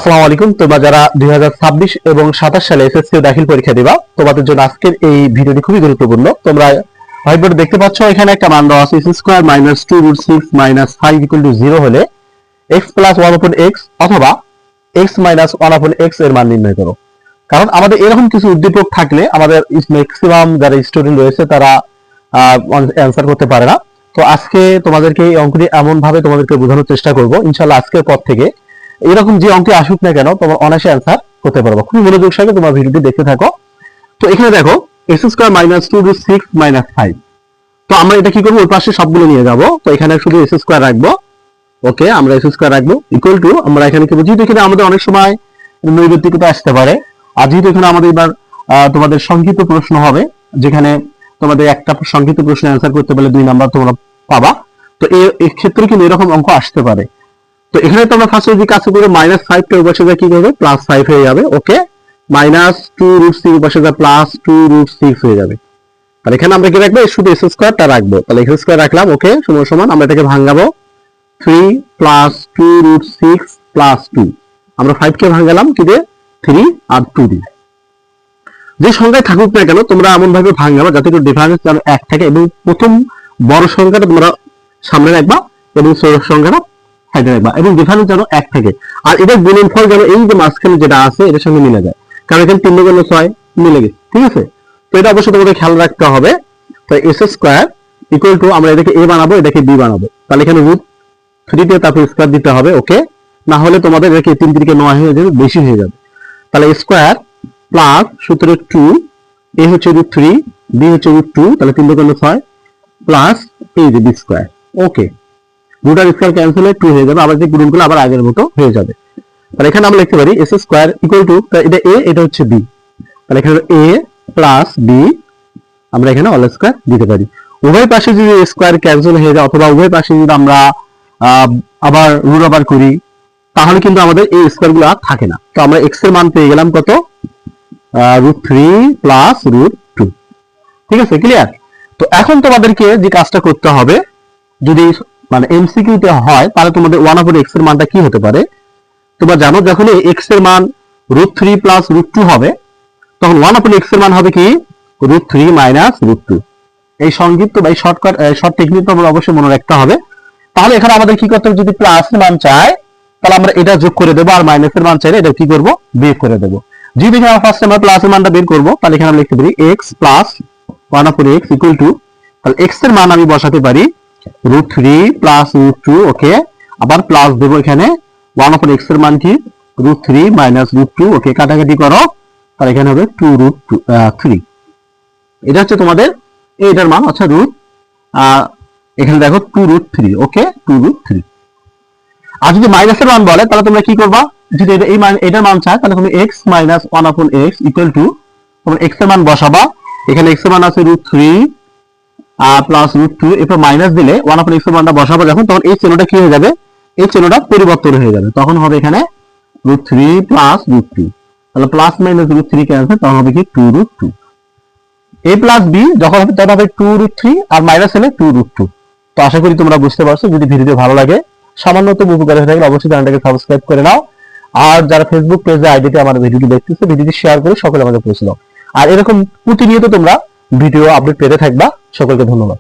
আসসালামু আলাইকুম। তোমরা যারা 2026 এবং 27 সালে এসএসসি দাখিল পরীক্ষা দিবা, তোমাদের জন্য আজকের এই ভিডিওটি খুবই গুরুত্বপূর্ণ। তোমরা হোয়াইট বোর্ডে দেখতে পাচ্ছ এখানে একটা মান দেওয়া আছে, x² - 2√6 - 5 = 0 হলে x + 1/x অথবা x - 1/x এর মান নির্ণয় করো। কারণ আমাদের এরকম কিছু উদ্দীপক থাকলে আমাদের ম্যাক্সিমাম যারা স্টুডেন্ট রয়েছে তারা অ্যানসার করতে পারে না। তো আজকে তোমাদেরকে এই অঙ্কটি এমন ভাবে তোমাদেরকে বোঝানোর চেষ্টা করব, ইনশাআল্লাহ আজকের পর থেকে এরকম যে অঙ্কে আসুক না কেন তোমার অনায়াসে অ্যান্সার করতে পারবো। খুবই মনোযোগ সহকারে তোমার ভিডিওটি দেখতে থাকো। তো এখানে দেখো x² - 2√6 - 5। তো আমরা এটা কি করবো, ওই পাশে সবগুলো নিয়ে যাব। তো এখানে শুধু x² রাখবো। ওকে, আমরা x² রাখবো ইকুয়াল টু, আমরা এখানে কি বুঝি, এখানে আমাদের অনেক সময় নৈর্ব্যক্তিকতা আসতে পারে। আর যেহেতু এখানে আমাদের এবার তোমাদের সংক্ষিপ্ত প্রশ্ন হবে, যেখানে তোমাদের একটা সংক্ষিপ্ত প্রশ্ন অ্যান্সার করতে পারলে 2 নাম্বার তোমরা পাবা। তো এই ক্ষেত্রে কিন্তু এরকম অঙ্ক আসতে পারে। তো এখানে তোমরা ফার্স্টে যদি কাজ করে -5 টা উপরে কি করবে, +5 হয়ে যাবে। ওকে, -2√6 উপরে +2√6 হয়ে যাবে। তাহলে এখানে আমরা কি রাখবো, শুধু x² টা রাখবো। তাহলে x² রাখলাম। ওকে, সমান সমান আমরা এটাকে ভাঙাবো 3 + 2√6 + 2। আমরা 5 কে ভাঙালাম কি দিয়ে, 3 আর 2 দিয়ে। যে সংখ্যায় থাকুক না কেন তোমরা এমন ভাবে ভাঙাবা যাতে করে ডিফারেন্স যেন 1 থাকে, এবং প্রথম বড় সংখ্যাটা তোমরা সামনে রাখবা এবং ছোট সংখ্যাটা সাইডে রাখবা, এবং ডিফারেন্স যেন 1 থাকে। আর এটার গুণনফল যেন এই যে মাঝখানে যেটা আছে এটার সঙ্গে মিলে যায়, কারণ এখানে 3 × 6 মিলে গেছে। ঠিক আছে, তো এটা অবশ্যই তোমাদের খেয়াল রাখতে হবে। তো x² ইকুয়াল টু, আমরা এটাকে a বানাবো, এটাকে b বানাবো। তাহলে এখানে √3 দিয়ে তারপর স্কয়ার দিতে হবে। ওকে, না হলে তোমাদের এটাকে 3 × 9 হয়ে যাবে, বেশি হয়ে যাবে। তাহলে স্কয়ার প্লাস সূত্রে 2, a হচ্ছে √3, b হচ্ছে √2, তাহলে 3 × 6 প্লাস এই যে b²। ওকে, রুটার স্কয়ার ক্যান্সেল হয়ে 2 হয়ে যাবে, আবার যে গুণনগুলো আবার আগের মতো হয়ে যাবে। তাহলে এখানে আমরা লিখতে পারি s² ইকুয়াল টু, এটা a এটা হচ্ছে b, তাহলে এখানে a প্লাস b, আমরা এখানে হোল স্কয়ার দিতে পারি। উভয় পাশে যদি স্কয়ার ক্যান্সেল হয়ে যায় অথবা উভয় পাশে যদি আমরা আবার রুট ওভার করি, তাহলে কিন্তু আমাদের এই স্কয়ারগুলো আর থাকে না। তো আমরা x এর মান পেয়ে গেলাম কত, √3 প্লাস √2। ঠিক আছে, ক্লিয়ার? তো এখন তোমাদেরকে যে কাজটা করতে হবে, যদি মানে এমসিকিউ তে হয়, তাহলে তোমাদের 1/x এর মানটা কি হতে পারে। তোমরা জানো যখন x এর মান √3 প্লাস √2 হবে, তখন 1/x এর মান হবে কি, √3 মাইনাস √2। এই সংক্ষিপ্ত বা শর্ট টেকনিক তোমরা অবশ্যই মনে রাখতে হবে। তাহলে এখানে আমাদের কি করতে হবে, যদি প্লাস এর মান চাই তাহলে আমরা এটা যোগ করে দেবো, আর মাইনাস এর মান চাইলে এটা কি করব, বিয়োগ করে দেবো। যদি এখানে ফার্স্টে আমরা প্লাস এর মানটা বের করব, তাহলে এখানে আমরা লিখতে পারি x plus 1/x equal to, তাহলে x এর মান আমি বসাতে পারি √3 প্লাস √2। ওকে, আবার প্লাস দেবো এখানে 1/x এর মান কি, √3 মাইনাস √2। ওকে, কাটাকাটি করো, তাহলে এখানে হবে 2√3। এটা হচ্ছে তোমাদের এটার মান, আচ্ছা এখানে দেখো 2√3। ওকে, 2√3। আর যদি মাইনাসের মান বলে তাহলে তোমরা কি করবা, যদি এই মান এটার মান চায় তাহলে তুমি x - 1/x ইকুয়াল টু, তোমরা x এর মান বসাবা। এখানে x এর মান আছে √3 প্লাস √2, এরপর মাইনাস দিলে 1/x এর মানটা বসাবো যখন, তখন এই চিহ্নটা কি হয়ে যাবে, এই চিহ্নটা পরিবর্তন হয়ে যাবে। তখন হবে এখানে √3 প্লাস √2, তাহলে প্লাস মাইনাস √3 ক্যান্সেল, তখন হবে কি 2√2। a প্লাস b যখন হবে তখন হবে 2√3, আর মাইনাস হলে 2√2। তো আশা করি তোমরা বুঝতে পারছো। যদি ভিডিওটি ভালো লাগে, সামান্যতম উপকার হয়ে থাকে, অবশ্যই চ্যানেলটাকে সাবস্ক্রাইব করে নাও। আর যারা ফেসবুক পেজে আইডিতে আমার ভিডিওটি দেখতেছো, ভিডিওটি শেয়ার করে সকলে আমাদের পৌঁছে দাও। আর এরকম প্রতিনিয়ত তোমরা ভিডিও আপডেট পেতে থাকবা। সকলকে ধন্যবাদ।